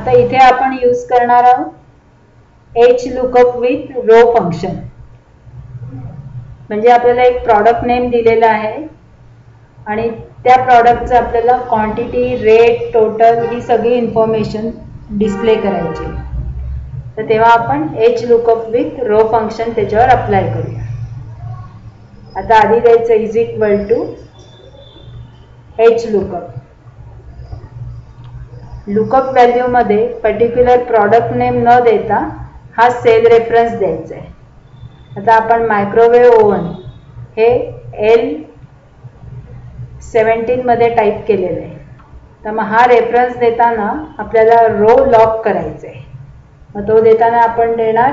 आता इथे आपण यूज करणार आहोत H lookup with row function. म्हणजे आपल्याला एक प्रॉडक्ट नेम दिलेला आहे आणि त्या प्रॉडक्टचं आपल्याला क्वांटिटी, रेट, टोटल ही सगळी इन्फॉर्मेशन डिस्प्ले करायची. तर तेव्हा आपण H lookup with row function त्याच्यावर अप्लाय करूया. आता आधी द्यायचं is equal to H lookup. Lookup value मध्ये पर्टिक्युलर प्रॉडक्ट नेम न देता हा सेल रेफरन्स द्यायचा आहे. आता आपण मायक्रोवेव्ह ओव्हन हे L17 मध्ये टाईप केलेलं आहे. तर मग हा रेफरन्स देताना आपल्याला रो लॉक करायचा आहे. मग तो देताना आपण देणार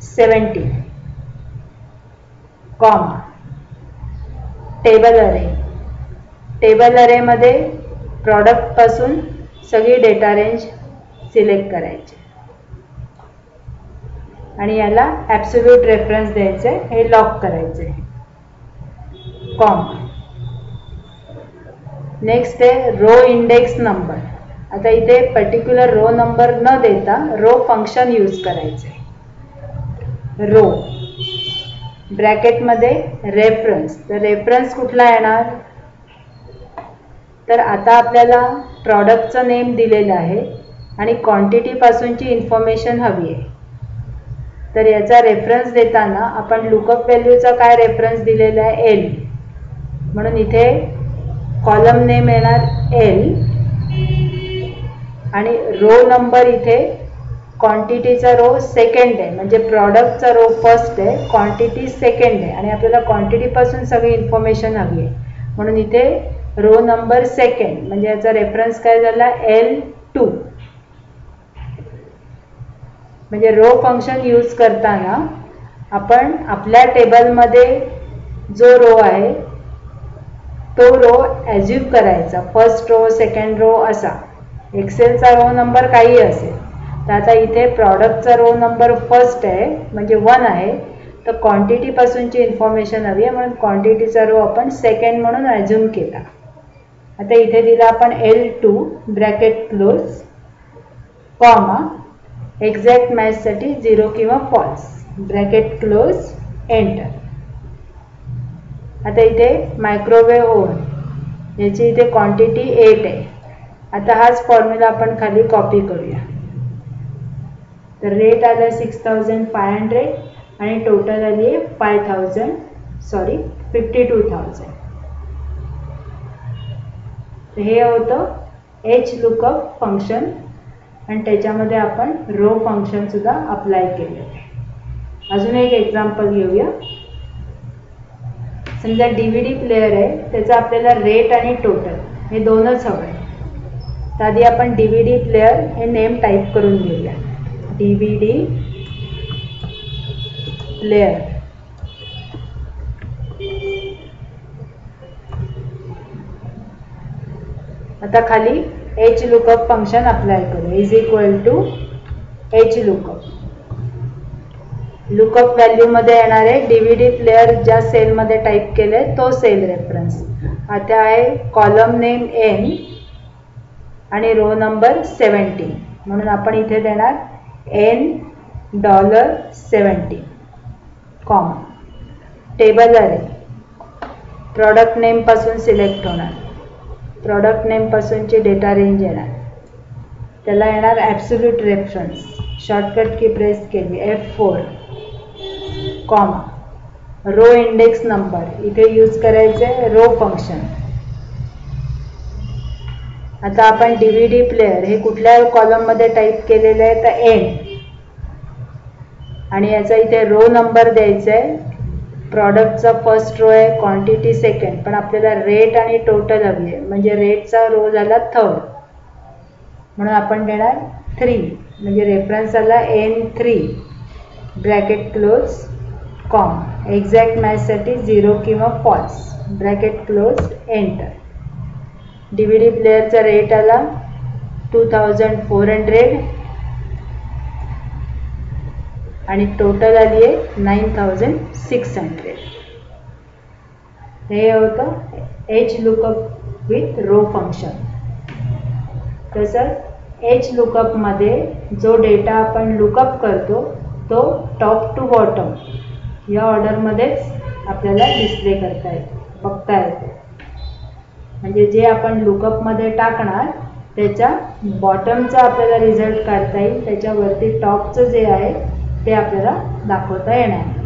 $17 कॉमा टेबल अरे. टेबल अरे मध्ये प्रॉडक्ट पासून सगळी डेटा रेंज सिलेक्ट करायची आणि याला ॲब्सोल्यूट रेफरन्स द्यायचे, हे लॉक करायचे कॉमा. नेक्स्ट आहे रो इंडेक्स नंबर. आता इथे पर्टिक्युलर रो नंबर न देता रो फंक्शन यूज करायचे. रो ब्रॅकेटमध्ये रेफरन्स. तर रेफरन्स कुठला येणार? तर आता आपल्याला प्रॉडक्टचं नेम दिलेलं आहे आणि क्वांटिटी पासूनची इन्फॉर्मेशन हवी आहे. तर याचा रेफरन्स देताना आपण लुकअप व्हॅल्यूचा काय रेफरन्स दिलेला आहे? एल. म्हणून इथे कॉलम नेम येणार एल आणि रो नंबर इथे क्वांटिटीचा रो सेकंड आहे, म्हणजे प्रॉडक्टचा रो फर्स्ट आहे, क्वांटिटी सेकंड आहे आणि आपल्याला क्वांटिटी पासून सगळी इन्फॉर्मेशन हवी आहे. म्हणून इथे रो नंबर सेकंड, म्हणजे याचा रेफरन्स काय झाला? L2. म्हणजे रो फंक्शन यूज करताना आपण आपल्या टेबलमध्ये जो रो आहे तो रो ॲज्युम करायचा, फर्स्ट रो, सेकंड रो असा. एक्सेलचा रो नंबर काही असेल. तर आता इथे प्रॉडक्टचा रो नंबर फर्स्ट आहे म्हणजे 1 आहे, तर क्वांटिटी पासूनची इन्फॉर्मेशन हवी आहे म्हणून क्वांटिटीचा रो आपण सेकंड म्हणून ॲज्युम केला. आता इथे दिला आपण L2 bracket close comma exact मॅचसाठी 0 किंवा फॉल्स ब्रॅकेट क्लोज एंटर. आता इथे मायक्रोवेव्ह ओव्हन याची इथे क्वांटिटी 8 आहे. आता हाच फॉर्म्युला आपण खाली कॉपी करूया. तर रेट आला 6500 आणि टोटल आली आहे 52,000. हे होतं एच लुकअप फंक्शन आणि त्याच्यामध्ये आपण रो फंक्शन सुद्धा अप्लाय केले. अजून एक एक्झाम्पल घेऊया. समजा DVD प्लेअर आहे, त्याचा आपल्याला रेट आणि टोटल हे दोनच हवं आहे. तर आधी आपण DVD प्लेअर हे नेम टाईप करून घेऊया. DVD player. आता खाली एच लुकअप फंक्शन अप्लाय करू. Is equal to H lookup. Lookup value मध्ये येणार आहे DVD प्लेअर ज्या सेलमध्ये टाईप केले तो सेल रेफरन्स. आता आहे कॉलम नेम N आणि रो नंबर 17 म्हणून आपण इथे देणार $17 comma table array. Product name पासून सिलेक्ट होणार, प्रॉडक्ट नेम पासूनची डेटा रेंज येणार, त्याला येणार absolute reference. Shortcut key press केली F4 comma row index number. इथे यूज करायचे रो फंक्शन. आता आपण DVD प्लेअर हे कुठल्या कॉलम मध्ये टाईप केलेलं आहे? तर N आणि याचा इथे रो नंबर द्यायचा आहे. प्रॉडक्टचा फर्स्ट रो आहे, क्वांटिटी सेकंड, पण आपल्याला रेट आणि टोटल हवी आहे म्हणजे रेटचा रो झाला थर्ड म्हणून आपण देणार 3 म्हणजे रेफरन्स आला N3 bracket close comma exact मॅचसाठी 0 किंवा false bracket close enter. DVD प्लेअरचा रेट आला 2400 आणि टोटल आली आहे 9600. हे होतं H lookup with row function. तसंच एच लुकअपमध्ये जो डेटा आपण लुकअप करतो तो टॉप टू बॉटम या ऑर्डरमध्येच आपल्याला डिस्प्ले करता येतो, बघता येतो. म्हणजे जे आपण लुकअपमध्ये टाकणार त्याच्या बॉटमचा आपल्याला रिझल्ट काढता येईल, त्याच्यावरती टॉपचं जे आहे ते आपल्याला दाखवता येणार.